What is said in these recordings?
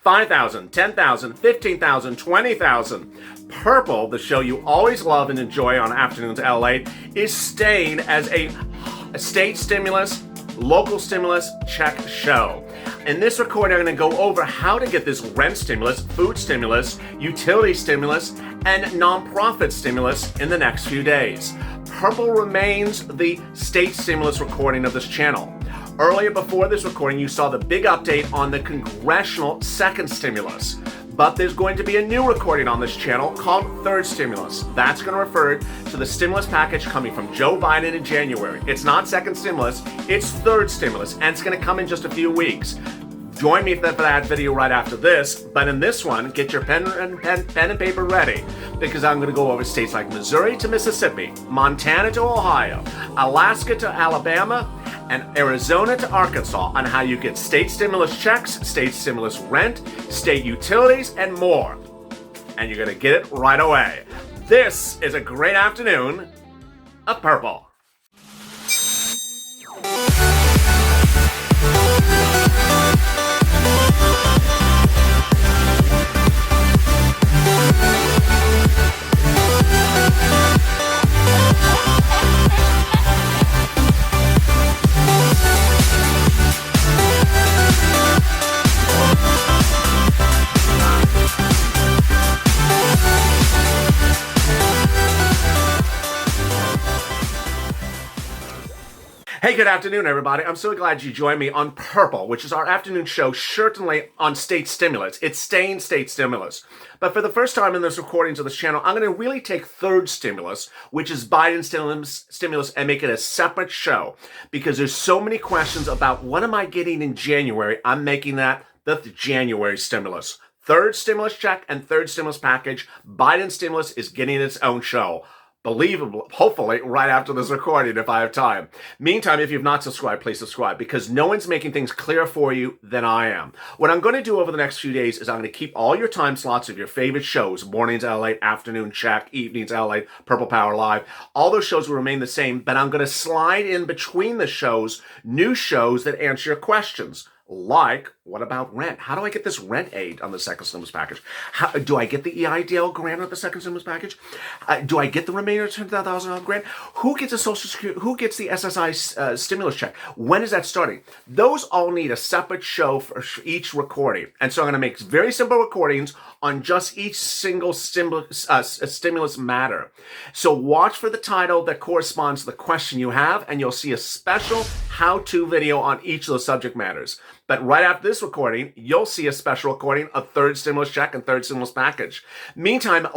5,000, 10,000, 15,000, 20,000. Purple, the show you always love and enjoy on Afternoons LA, is staying as a state stimulus, local stimulus check show. In this recording, I'm going to go over how to get this rent stimulus, food stimulus, utility stimulus, and nonprofit stimulus in the next few days. Purple remains the state stimulus recording of this channel. Earlier before this recording, you saw the big update on the congressional second stimulus. But there's going to be a new recording on this channel called Third Stimulus. That's going to refer to the stimulus package coming from Joe Biden in January. It's not second stimulus, it's third stimulus, and it's going to come in just a few weeks. Join me for that video right after this, but in this one, get your pen and paper ready, because I'm going to go over states like Missouri to Mississippi, Montana to Ohio, Alaska to Alabama, and Arizona to Arkansas on how you get state stimulus checks, state stimulus rent, state utilities, and more. And you're going to get it right away. This is a great afternoon of Purple. Hey, good afternoon, everybody. I'm so glad you joined me on Purple, which is our afternoon show, certainly on state stimulus. It's staying state stimulus. But for the first time in this recording to this channel, I'm going to really take third stimulus, which is Biden's stimulus, and make it a separate show. Because there's so many questions about what am I getting in January. I'm making that the January stimulus. Third stimulus check and third stimulus package. Biden's stimulus is getting its own show. Believable, hopefully, right after this recording if I have time. Meantime, if you've not subscribed, please subscribe, because no one's making things clearer for you than I am. What I'm going to do over the next few days is I'm going to keep all your time slots of your favorite shows, Mornings LA, Afternoon Check, Evenings LA, Purple Power Live. All those shows will remain the same, but I'm going to slide in between the shows new shows that answer your questions. Like, what about rent? How do I get this rent aid on the second stimulus package? Do I get the EIDL grant on the second stimulus package? Do I get the remainder of $10,000 grant? Who gets a Social Security? Who gets the SSI stimulus check? When is that starting? Those all need a separate show for each recording. And so I'm going to make very simple recordings on just each single stimulus matter. So watch for the title that corresponds to the question you have, and you'll see a special how-to video on each of those subject matters. But right after this recording, you'll see a special recording of third stimulus check and third stimulus package. Meantime,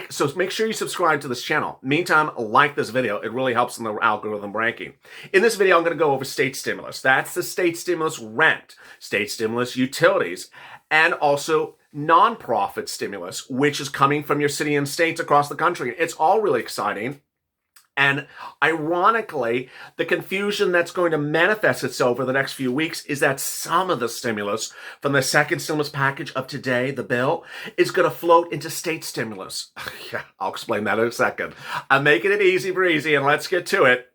so make sure you subscribe to this channel. Meantime, like this video. It really helps in the algorithm ranking. In this video, I'm going to go over state stimulus. That's the state stimulus rent, state stimulus utilities, and also nonprofit stimulus, which is coming from your city and states across the country. It's all really exciting. And ironically, the confusion that's going to manifest itself over the next few weeks is that some of the stimulus from the second stimulus package of today, the bill, is going to float into state stimulus. Yeah, I'll explain that in a second. I'm making it easy for easy, and let's get to it.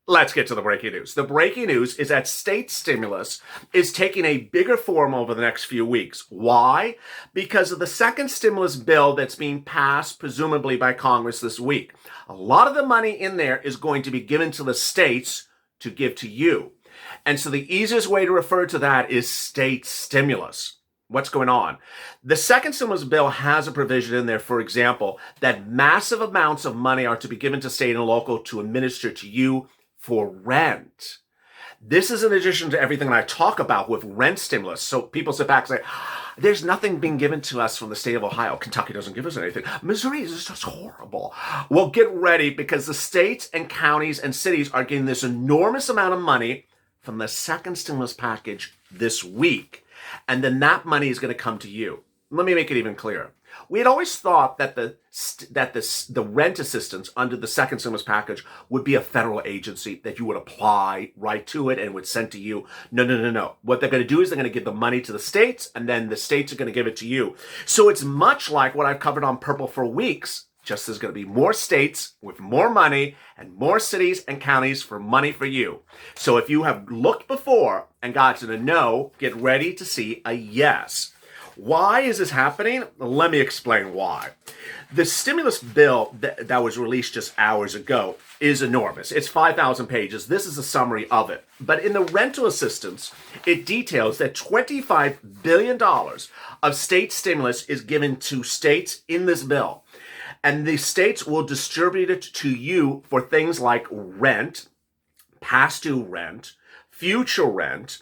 Let's get to the breaking news. The breaking news is that state stimulus is taking a bigger form over the next few weeks. Why? Because of the second stimulus bill that's being passed, presumably by Congress this week. A lot of the money in there is going to be given to the states to give to you. And so the easiest way to refer to that is state stimulus. What's going on? The second stimulus bill has a provision in there, for example, that massive amounts of money are to be given to state and local to administer to you for rent. This is in addition to everything I talk about with rent stimulus. So people sit back and say, there's nothing being given to us from the state of Ohio. Kentucky doesn't give us anything. Missouri is just horrible. Well, get ready, because the states and counties and cities are getting this enormous amount of money from the second stimulus package this week. And then that money is going to come to you. Let me make it even clearer. We had always thought that the rent assistance under the second stimulus package would be a federal agency that you would apply right to it and would send to you. No. What they're going to do is they're going to give the money to the states, and then the states are going to give it to you. So it's much like what I've covered on Purple for weeks, Just there's going to be more states with more money and more cities and counties for money for you. So if you have looked before and gotten a no, get ready to see a yes. Why is this happening? Let me explain why. The stimulus bill that was released just hours ago is enormous. It's 5,000 pages. This is a summary of it. But in the rental assistance, it details that $25 billion of state stimulus is given to states in this bill. And the states will distribute it to you for things like rent, past due rent, future rent,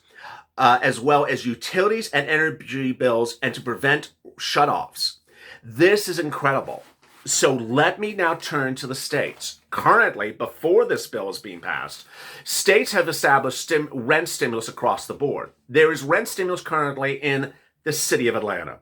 as well as utilities and energy bills, and to prevent shutoffs. This is incredible. So let me now turn to the states. Currently, before this bill is being passed, states have established rent stimulus across the board. There is rent stimulus currently in the city of Atlanta,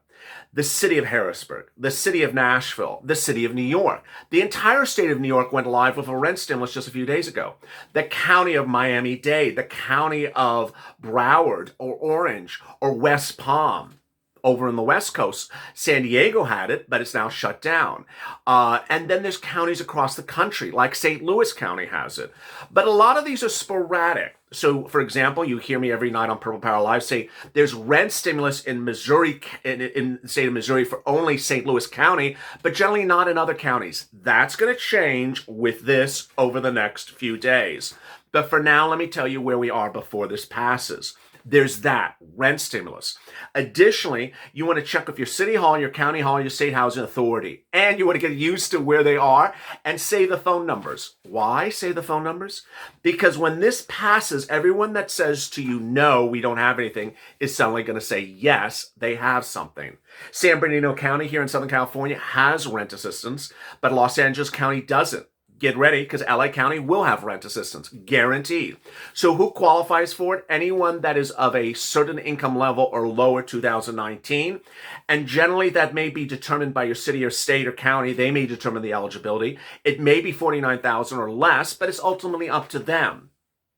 the city of Harrisburg, the city of Nashville, the city of New York. The entire state of New York went live with a rent stimulus just a few days ago. The county of Miami-Dade, the county of Broward or Orange or West Palm. Over in the West Coast, San Diego had it, but it's now shut down. And then there's counties across the country, like St. Louis County has it. But a lot of these are sporadic. So, for example, you hear me every night on Purple Power Live say there's rent stimulus in Missouri, in the state of Missouri for only St. Louis County, but generally not in other counties. That's going to change with this over the next few days. But for now, let me tell you where we are before this passes. There's that, rent stimulus. Additionally, you want to check with your city hall, your county hall, your state housing authority. And you want to get used to where they are and save the phone numbers. Why save the phone numbers? Because when this passes, everyone that says to you, no, we don't have anything, is suddenly going to say, yes, they have something. San Bernardino County here in Southern California has rent assistance, but Los Angeles County doesn't. Get ready, because LA County will have rent assistance, guaranteed. So who qualifies for it? Anyone that is of a certain income level or lower 2019. And generally that may be determined by your city or state or county. They may determine the eligibility. It may be 49,000 or less, but it's ultimately up to them.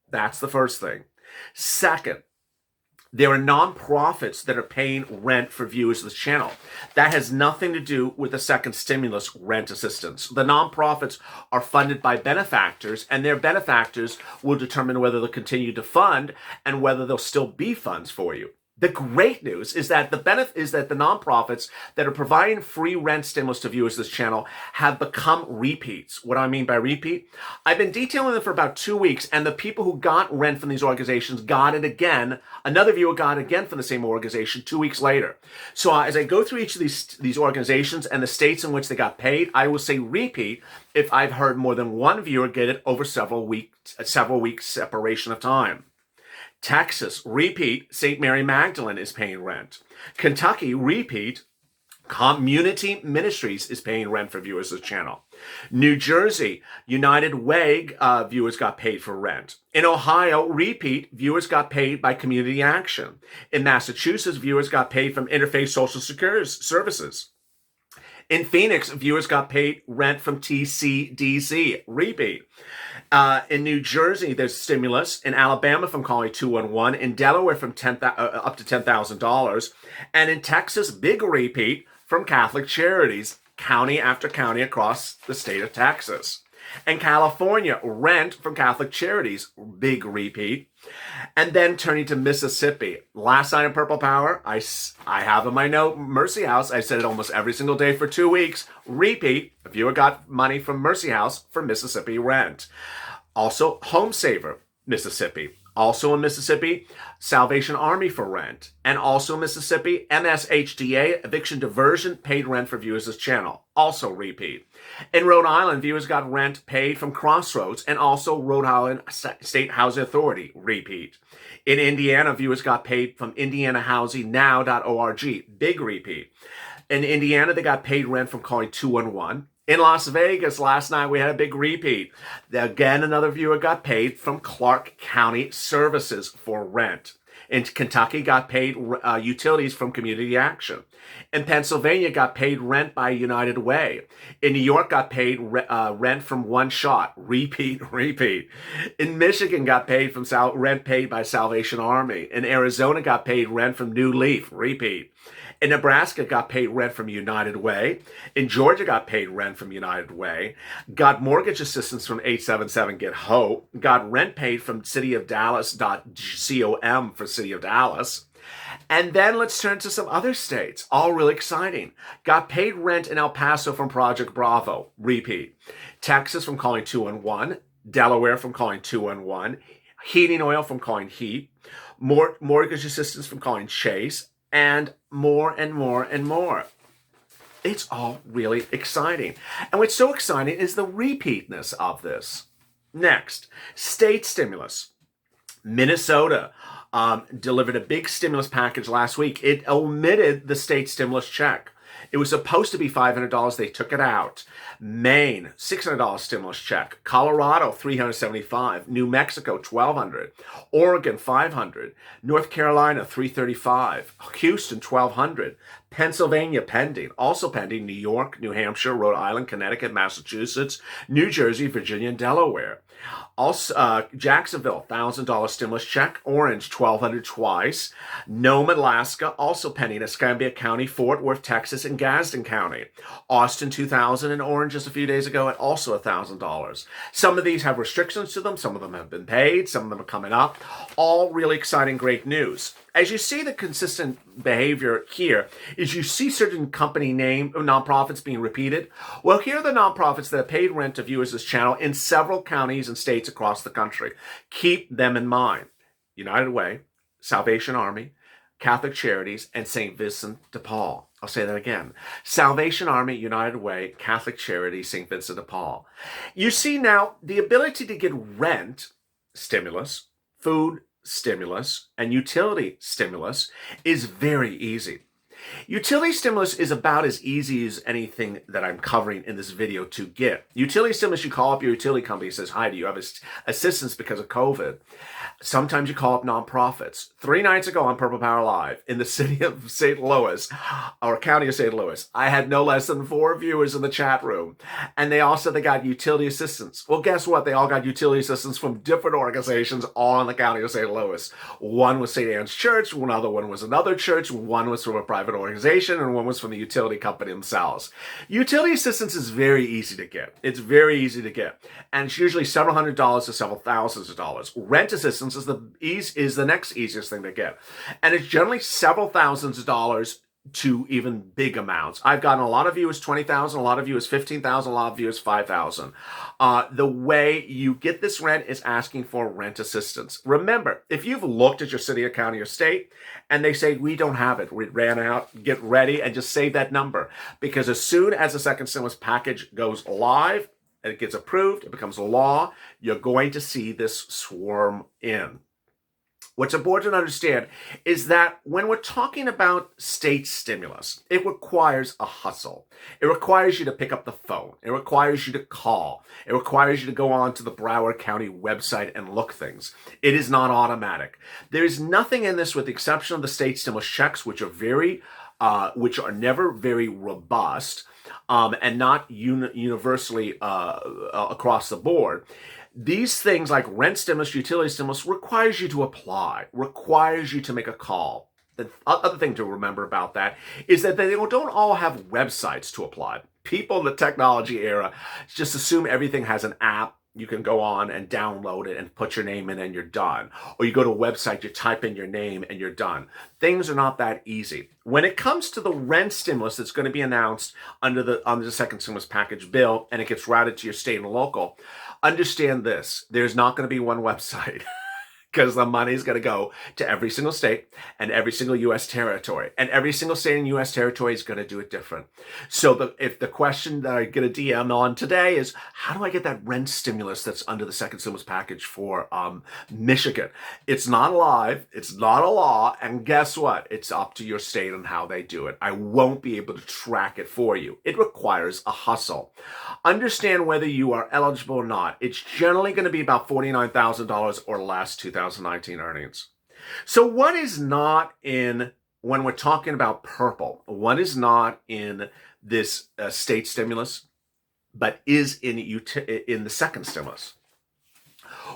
That's the first thing. Second, there are nonprofits that are paying rent for viewers of this channel. That has nothing to do with the second stimulus rent assistance. The nonprofits are funded by benefactors, and their benefactors will determine whether they'll continue to fund and whether there'll still be funds for you. The great news is that the nonprofits that are providing free rent stimulus to viewers of this channel have become repeats. What do I mean by repeat? I've been detailing them for about 2 weeks, and the people who got rent from these organizations got it again. Another viewer got it again from the same organization 2 weeks later. So as I go through each of these organizations and the states in which they got paid, I will say repeat if I've heard more than one viewer get it over several weeks separation of time. Texas, repeat, St. Mary Magdalene is paying rent. Kentucky, repeat, Community Ministries is paying rent for viewers of the channel. New Jersey, United Way viewers got paid for rent. In Ohio, repeat, viewers got paid by Community Action. In Massachusetts, viewers got paid from Interfaith Social Security Services. In Phoenix, viewers got paid rent from TCDC, repeat. In New Jersey, there's stimulus. In Alabama, from calling 211. In Delaware, from up to $10,000. And in Texas, big repeat from Catholic Charities, county after county across the state of Texas. In California, rent from Catholic Charities, big repeat. And then turning to Mississippi. Last night in Purple Power, I have in my note, Mercy House. I said it almost every single day for 2 weeks. Repeat, a viewer got money from Mercy House for Mississippi rent. Also, Home Saver, Mississippi. Also in Mississippi, Salvation Army for rent. And also in Mississippi, MSHDA, Eviction Diversion, paid rent for viewers of this channel. Also repeat. In Rhode Island, viewers got rent paid from Crossroads and also Rhode Island State Housing Authority, repeat. In Indiana, viewers got paid from IndianaHousingNow.org, big repeat. In Indiana, they got paid rent from calling 211. In Las Vegas, last night, we had a big repeat. Again, another viewer got paid from Clark County Services for rent. In Kentucky, got paid utilities from Community Action. In Pennsylvania, got paid rent by United Way. In New York, got paid rent from One Shot. Repeat. In Michigan, got paid from rent paid by Salvation Army. In Arizona, got paid rent from New Leaf. Repeat. In Nebraska, got paid rent from United Way. In Georgia, got paid rent from United Way. Got mortgage assistance from 877 Get Hope. Got rent paid from cityofdallas.com for City of Dallas. And then let's turn to some other states, all really exciting. Got paid rent in El Paso from Project Bravo, repeat. Texas from calling 211. Delaware from calling 211. Heating oil from calling Heat. Mortgage assistance from calling Chase. And more and more and more. It's all really exciting. And what's so exciting is the repeatness of this. Next, state stimulus. Minnesota delivered a big stimulus package last week. It omitted the state stimulus check. It was supposed to be $500. They took it out. Maine, $600 stimulus check. Colorado, $375. New Mexico, $1,200. Oregon, $500. North Carolina, $335. Houston, $1,200. Pennsylvania, pending. Also pending, New York, New Hampshire, Rhode Island, Connecticut, Massachusetts, New Jersey, Virginia, and Delaware. Also, Jacksonville, $1,000 stimulus check. Orange, $1,200 twice. Nome, Alaska, also pending. Escambia County, Fort Worth, Texas, and Gadsden County. Austin, $2,000, and Orange just a few days ago at also $1,000. Some of these have restrictions to them. Some of them have been paid. Some of them are coming up. All really exciting, great news. As you see the consistent behavior here, is you see certain company name nonprofits being repeated. Well, here are the nonprofits that have paid rent to viewers of this channel in several counties and states across the country. Keep them in mind. United Way, Salvation Army, Catholic Charities, and St. Vincent de Paul. I'll say that again. Salvation Army, United Way, Catholic Charities, St. Vincent de Paul. You see now the ability to get rent stimulus, food stimulus, and utility stimulus is very easy. Utility stimulus is about as easy as anything that I'm covering in this video to get. Utility stimulus, you call up your utility company and says, hi, do you have assistance because of COVID? Sometimes you call up nonprofits. 3 nights ago on Purple Power Live in the city of St. Louis, or county of St. Louis, I had no less than 4 viewers in the chat room. And they all said they got utility assistance. Well, guess what? They all got utility assistance from different organizations all in the county of St. Louis. One was St. Anne's Church, one other one was another church, one was from a private organization, and one was from the utility company themselves. Utility assistance is very easy to get. It's very easy to get. And it's usually several $100s to several thousands of dollars. Rent assistance is the next easiest thing to get. And it's generally several thousands of dollars to even big amounts. I've gotten a lot of viewers $20,000, a lot of viewers $15,000, a lot of viewers $5,000. The way you get this rent is asking for rent assistance. Remember, if you've looked at your city or county or state and they say, we don't have it, we ran out, get ready and just save that number. Because as soon as the second stimulus package goes live and it gets approved, it becomes a law, you're going to see this swarm in. What's important to understand is that when we're talking about state stimulus, it requires a hustle. It requires you to pick up the phone. It requires you to call. It requires you to go on to the Broward County website and look things. It is not automatic. There is nothing in this, with the exception of the state stimulus checks, which are never very robust and not universally across the board. These things like rent stimulus, utility stimulus requires you to apply, requires you to make a call. The other thing to remember about that is that they don't all have websites to apply. People in the technology era just assume everything has an app. You can go on and download it and put your name in and you're done. Or you go to a website, you type in your name and you're done. Things are not that easy. When it comes to the rent stimulus that's going to be announced under the second stimulus package bill and it gets routed to your state and local, understand this, there's not going to be one website. Because the money is going to go to every single state and every single U.S. territory. And every single state and U.S. territory is going to do it different. So if the question that I get a DM on today is, how do I get that rent stimulus that's under the second stimulus package for Michigan? It's not live. It's not a law. And guess what? It's up to your state and how they do it. I won't be able to track it for you. It requires a hustle. Understand whether you are eligible or not. It's generally going to be about $49,000 or less 2019 earnings. So what is not in, when we're talking about purple, what is not in this state stimulus, but is in the second stimulus?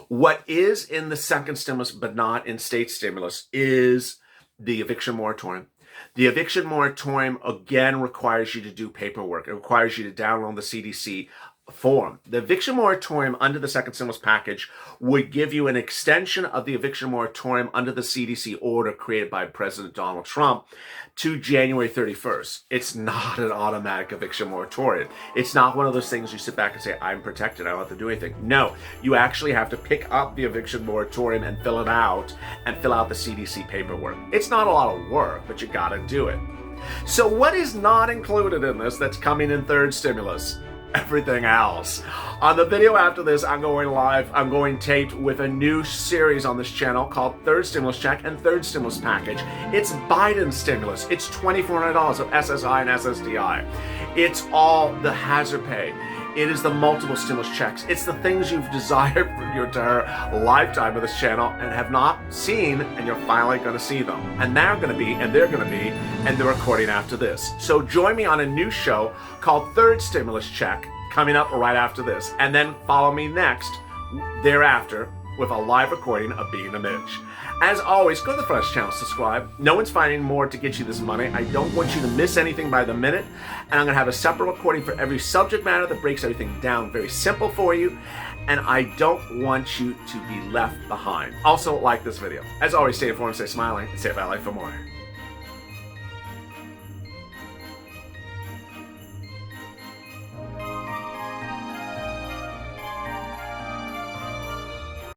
What is in the second stimulus, but not in state stimulus, is the eviction moratorium, The eviction moratorium again requires you to do paperwork. It requires you to download the CDC form. The eviction moratorium under the second stimulus package would give you an extension of the eviction moratorium under the CDC order created by President Donald Trump to January 31st. It's not an automatic eviction moratorium. It's not one of those things you sit back and say, I'm protected, I don't have to do anything. No, you actually have to pick up the eviction moratorium and fill it out and fill out the CDC paperwork. It's not a lot of work, but you gotta do it. So what is not included in this that's coming in third stimulus? Everything else. On the video after this, I'm going live. I'm going taped with a new series on this channel called Third Stimulus Check and Third Stimulus Package. It's Biden's stimulus. It's $2,400 of SSI and SSDI. It's all the hazard pay. It is the multiple stimulus checks. It's the things you've desired for your entire lifetime of this channel and have not seen, and you're finally going to see them. And they're going to be, and they're recording after this. So join me on a new show called Third Stimulus Check coming up right after this. And then follow me next, thereafter, with a live recording of Being a Mitch. As always, go to the Fresh channel, subscribe. No one's finding more to get you this money. I don't want you to miss anything by the minute. And I'm going to have a separate recording for every subject matter that breaks everything down very simple for you. And I don't want you to be left behind. Also, like this video. As always, stay informed, stay smiling, and stay at LA for more.